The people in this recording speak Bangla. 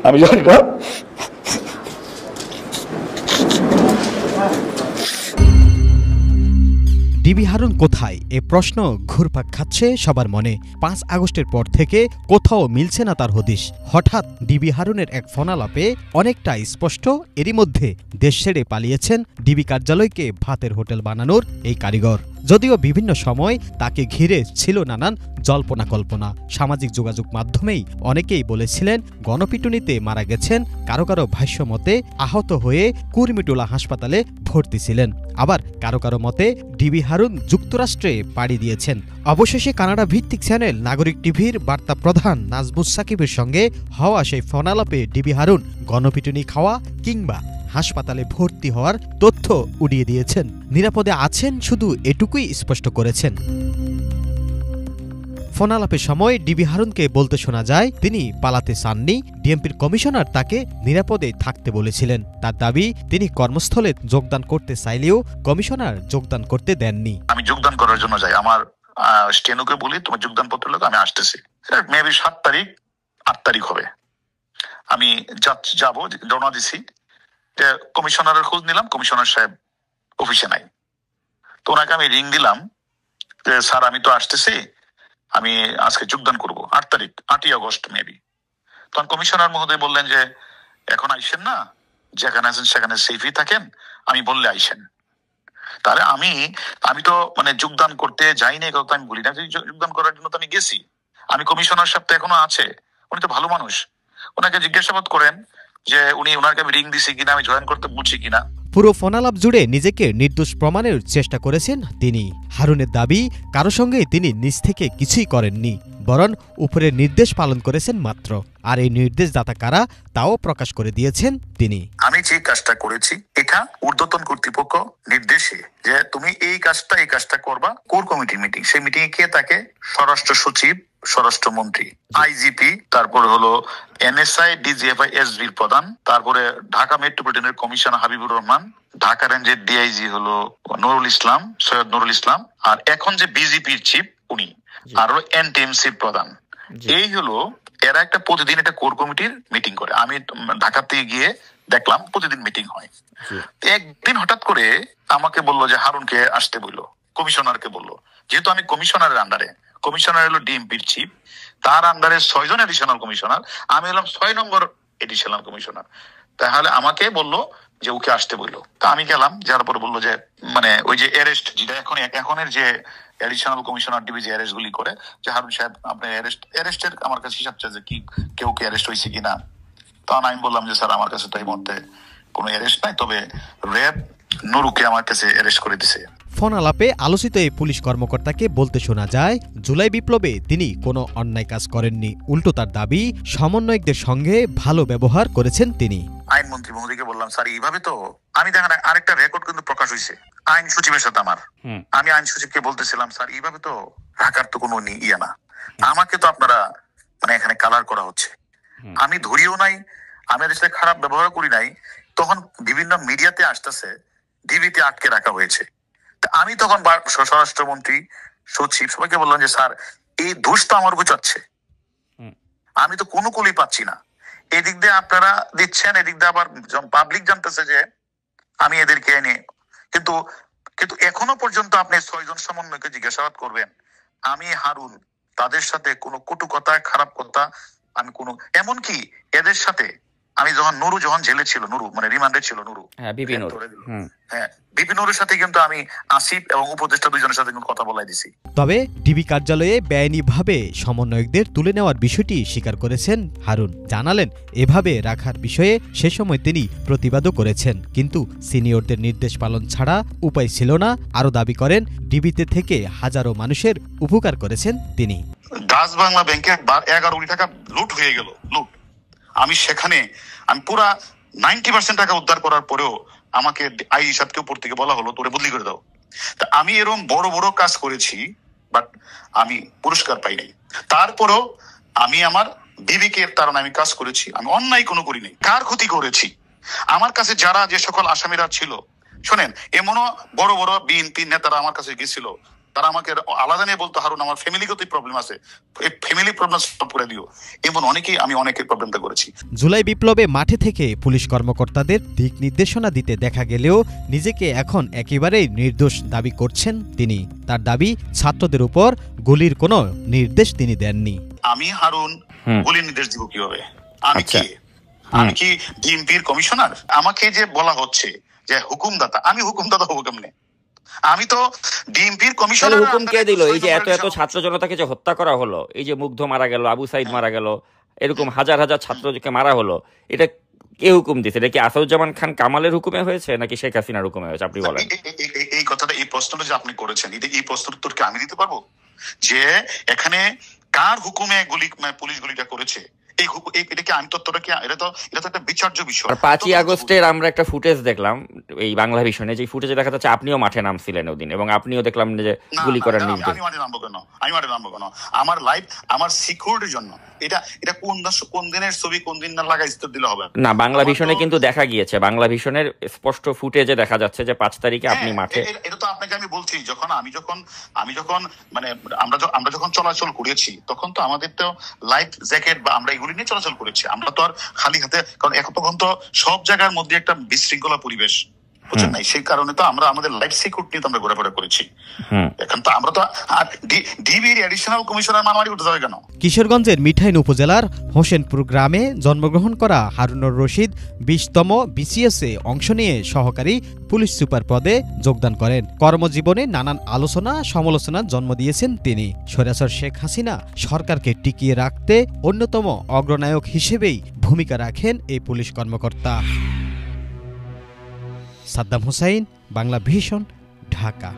আমি জানি না। ডিবি হারুন কোথায় এ প্রশ্ন ঘুরপাক খাচ্ছে সবার মনে। ৫ আগস্টের পর থেকে কোথাও মিলছে না তার হদিশ। হঠাৎ ডিবি হারুনের এক ফোনালাপে অনেকটা স্পষ্ট, এরই মধ্যে দেশ ছেড়ে পালিয়েছেন ডিবি কার্যালয়কে ভাতের হোটেল বানানোর এই কারিগর। যদিও বিভিন্ন সময় তাকে ঘিরে ছিল নানান জল্পনা কল্পনা। সামাজিক যোগাযোগ মাধ্যমেই অনেকেই বলেছিলেন গণপিটুনিতে মারা গেছেন, কারো কারো ভাষ্যমতে আহত হয়ে কুর্মিটোলা হাসপাতালে ভর্তি ছিলেন, আবার কারো কারো মতে ডিবি হারুন যুক্তরাষ্ট্রে পাড়ি দিয়েছেন। অবশেষে কানাডা ভিত্তিক চ্যানেল নাগরিক টিভির বার্তা প্রধান নাজমুস সাকিবের সঙ্গে হওয়া সেই ফোনালাপে ডিবি হারুন গণপিটুনি খাওয়া কিংবা হাসপাতালে ভর্তি হওয়ার তথ্য উড়িয়ে দিয়েছেন। নিরাপদে আছেন শুধু এটুকুই স্পষ্ট করেছেন। ফোনালাপের সময় ডিবি হারুনকে বলতে শোনা যায় তিনি পালাতে চাননি, ডিএমপির কমিশনার তাকে নিরাপদে থাকতে বলেছিলেন। তার দাবি তিনি কর্মস্থলে যোগদান করতে চাইলেও কমিশনার যোগদান করতে দেননি। আমি যোগদান করার জন্য যাই, আমার স্টেনোকে বলি তোমার যোগদান পত্র লোক আমি আসতেছি, মেবি 7 তারিখ 8 তারিখ হবে, আমি যাব, রওনা দিছি। কমিশনারের খোঁজ নিলাম, কমিশনার সাহেব অফিসে নাই। তো ওনাকে আমি রিং দিলাম যে স্যার আমি তো আসতেছি, আমি আজকে যোগদান করব 8 তারিখ, 8ই আগস্ট মেবি। তখন কমিশনার মহোদয় বললেন যে এখন আইসেন না, যেখানে আছেন সেখানে সেফই থাকেন, আমি বললে আইসেন। তাহলে আমি তো মানে যোগদান করতে যাইনি, কথা আমি বলি না, যোগদান করার জন্য তো আমি গেছি। আমি কমিশনার সাহেব তো এখনো আছে, উনি তো ভালো মানুষ, ওনাকে জিজ্ঞাসাবাদ করেন যে ওনাকে আমি রিং দিছি কিনা, আমি জয়েন করতে বলছি কিনা। পুরো ফোনালাপ জুড়ে নিজেকে নির্দোষ প্রমাণের চেষ্টা করেছেন তিনি। হারুনের দাবি কারো সঙ্গে তিনি নিজ থেকে কিছুই করেননি, বরং উপরের নির্দেশ পালন করেছেন মাত্র। আর এই নির্দেশদাতা কারা তাও প্রকাশ করে দিয়েছেন তিনি। আমি যে কাজটা করেছি এটা ঊর্ধ্বতন কর্তৃপক্ষ নির্দেশে যে তুমি এই কাজটা করবা। কোর কমিটি মিটিং, সেই মিটিং এ কে থাকে? স্বরাষ্ট্র সচিব, স্বরাষ্ট্রমন্ত্রী, আইজিপি, তারপরে হলো এনএসআই, ডিজিএফআই, এসবির প্রধান, তারপরে ঢাকা মেট্রোপলিটনের কমিশনার হাবিবুর রহমান, ঢাকা রেঞ্জের ডিআইজি হলো নুরুল ইসলাম, সৈয়দ নুরুল ইসলাম, আর এখন যে বিজেপির চিফ উনি, আর হলো এনটিএমসির প্রধান। এই হলো এরা একটা প্রতিদিন একটা কোর কমিটির মিটিং করে। আমি ঢাকাতে গিয়ে দেখলাম প্রতিদিন মিটিং হয়। একদিন হঠাৎ করে আমাকে বললো যে হারুনকে আসতে বললো, কমিশনারকে বললো। যেহেতু আমি কমিশনারের আন্ডারে, কমিশনার হলো ডিএমপির চিফ, তার আন্ডারে 6 জন এডিশনাল কমিশনার, আমি হলাম 6 নম্বর এডিশনাল কমিশনার। তাহলে আমাকে বললো যে ওকে আসতে বললো। তা আমি গেলাম, যার পরে বললো যে মানে ওই যে অ্যারেস্ট যেটা এখনের যে এডিশনাল কমিশনার ডিবি যে অ্যারেস্ট গুলি করে, যে হারুন সাহেব আপনি অ্যারেস্টের আমার কাছে হিসাব চাই যে কি কেউ কি অ্যারেস্ট হয়েছে কিনা। তখন আমি বললাম যে স্যার আমার কাছে তো এই মুহূর্তে কোনো অ্যারেস্ট নাই, তবে র্যাব নুরুকে আমার কাছে অ্যারেস্ট করে দিছে। ফোনালাপে আলোচিত এই পুলিশ কর্মকর্তাকে বলতে শোনা যায় জুলাই বিপ্লবে তিনি কোনো অন্যায় কাজ করেননি, উল্টো তার দাবি সমন্বয়কদের সঙ্গে ভালো ব্যবহার করেছেন তিনি। আইনমন্ত্রী মহোদয়কে বললাম স্যার এইভাবে তো, আমি দেখেন আরেকটা রেকর্ড কিন্তু প্রকাশ হয়েছে আইন সচিবের সাথে আমার, আমি আইন সচিবকে বলতেছিলাম স্যার এইভাবে তো রাখার তো কোনো ইয়ে না, আমাকে তো আপনারা মানে এখানে কালার করা হচ্ছে, আমি ধরিও নাই, আমি এদের সাথে খারাপ ব্যবহার করি নাই। তখন বিভিন্ন মিডিয়াতে আসতেছে ডিবিতে আটকে রাখা হয়েছে। আমি তখন স্বরাষ্ট্রমন্ত্রী, সচিব সবাইকে বললাম যে স্যার এই দোষ তো আমার উপর চাচ্ছে, আমি তো কোনো কলি পাচ্ছি না। এদিক দিয়ে আপনারা দিচ্ছেন, এদিক দিয়ে আবার পাবলিক জানতেছে যে আমি এদেরকে এনে, কিন্তু এখনো পর্যন্ত আপনি 6 জন সমন্বয়কে জিজ্ঞাসাবাদ করবেন, আমি হারুন তাদের সাথে কোনো কটু কথা, খারাপ কথা আমি কোনো, এমনকি এদের সাথে আমি যখন জেলে ছিল, নুরু মানে রিমান্ডে ছিল, নুরু বিপিনুরের সাথে কিন্তু আমি আসিফ এবং উপদেষ্টা 2 জনের সাথে কথা বলাই দিছি। তবে ডিবি কার্যালয়ে বেআইনিভাবে সমন্বয়কদের তুলে নেওয়ার বিষয়টি স্বীকার করেছেন হারুন। জানালেন এভাবে রাখার বিষয়ে সে সময় তিনি প্রতিবাদও করেছেন, কিন্তু সিনিয়রদের নির্দেশ পালন ছাড়া উপায় ছিল না। আরো দাবি করেন ডিবিতে থেকে হাজারো মানুষের উপকার করেছেন তিনি। ডাচ বাংলা ব্যাংকে 11 কোটি টাকা লুট হয়ে গেল, লুট। আমি সেখানে আমি পুরা 90% টাকা উদ্ধার করার পরেও আমাকে আই হিসাবকে উপর থেকে বলা হলো তোরে বদলি করে দাও। তা আমি এরকম বড় বড় কাজ করেছি, বাট আমি পুরস্কার পাই নাই। তারপরেও আমি আমার বিবেকের তারণে আমি কাজ করেছি, আমি অন্যায় কোনো করি নাই। কার ক্ষতি করেছি? আমার কাছে যারা যে সকল আসামিরা ছিল, শোনেন, এমনও বড় বড় বিএনপি নেতারা আমার কাছে গেছিল তারা আমাকে আলাদা নিয়ে বলতো, হারুন আমার ফ্যামিলিগত প্রবলেম আছে, এই ফ্যামিলি প্রবলেম সলভ করে দিও। এমন আমি অনেকের প্রবলেমটা করেছি। জুলাই বিপ্লবে মাঠে থেকে পুলিশ কর্মকর্তাদের দিক নির্দেশনা দিতে দেখা গেলেও নিজেকে এখন একেবারেই নির্দোষ দাবি করছেন তিনি। তার দাবি, ছাত্রদের উপর গুলির কোনো নির্দেশ তিনি দেননি। আমি হারুন গুলির নির্দেশ দিব কিভাবে? আমি কি ডিএমপির কমিশনার? আমাকে যে বলা হচ্ছে যে হুকুমদাতা, আমি হুকুমদাতা হবো কেমনে? আমি তো ডিএমপির কমিশনার। হুকুম কে দিল? এই যে এত ছাত্র জনতাকে যে হত্যা করা হলো, এই যে মুগ্ধ মারা গেল, আবু সাইদ মারা গেল, এরকম হাজার হাজার ছাত্রকে মারা হলো, এটা কে হুকুম দিচ্ছে? এটা কি আসাদুজ্জামান খান কামালের হুকুমে হয়েছে নাকি শেখ হাসিনার হুকুমে হয়েছে? আপনি বলেন। এই কথাটা, এই প্রশ্নটা যে আপনি করেছেন, এই প্রশ্নের উত্তর কি আমি দিতে পারবো? যে এখানে কার হুকুমে পুলিশ গুলিটা করেছে, এটা কি আমি তত্ত্বটা কি, এটা তো একটা বিচার্য বিষয়। 5ই আগস্টের আমরা একটা ফুটেজ দেখলাম এই বাংলা ভিশনে, যে ফুটেজে দেখা যাচ্ছে আপনিও মাঠে নামছিলেন ওদিন, এবং আপনিও দেখলাম যে গুলি করার নির্দেশ। আমি মাঠে নামবো কেন? আমার লাইফ, আমার সিকিউরিটির জন্য। এটা কোন দিনের ছবি, কোন দিন না লাগাই দিলে হবে না। বাংলা ভিশনে কিন্তু দেখা গিয়েছে, বাংলা ভিশনের স্পষ্ট ফুটেজে দেখা যাচ্ছে যে 5 তারিখে আপনি মাঠে। এটা তো আপনাকে আমি বলছি, আমি যখন মানে আমরা যখন চলাচল করেছি, তখন তো আমাদের তো লাইফ জ্যাকেট বা আমরা এগুলি নিয়ে চলাচল করেছি। আমরা তো আর খালি হাতে, কারণ এখন তখন তো সব জায়গার মধ্যে একটা বিশৃঙ্খলা পরিবেশ, বুঝছেন না? সেই কারণে তো আমরা আমাদের লাইফ সিকিউরিটি নিয়ে তো আমরা ঘোরাফেরা করেছি। এখন তো আমরা তো ডিবির অ্যাডিশনাল কমিশনার মানমারি উঠে যাবে কেন? কিশোরগঞ্জের মিঠাইন উপজেলার হোসেনপুর গ্রামে জন্মগ্রহণ করা হারুনুর রশিদ 20তম বিসিএসে অংশ নিয়ে সহকারী পুলিশ সুপার পদে যোগদান করেন। কর্মজীবনে নানান আলোচনা সমালোচনার জন্ম দিয়েছেন তিনি। স্বৈরাচার শেখ হাসিনা সরকারকে টিকিয়ে রাখতে অন্যতম অগ্রনায়ক হিসেবেই ভূমিকা রাখেন এই পুলিশ কর্মকর্তা। সাদ্দাম হোসাইন, বাংলা ভিশন, ঢাকা।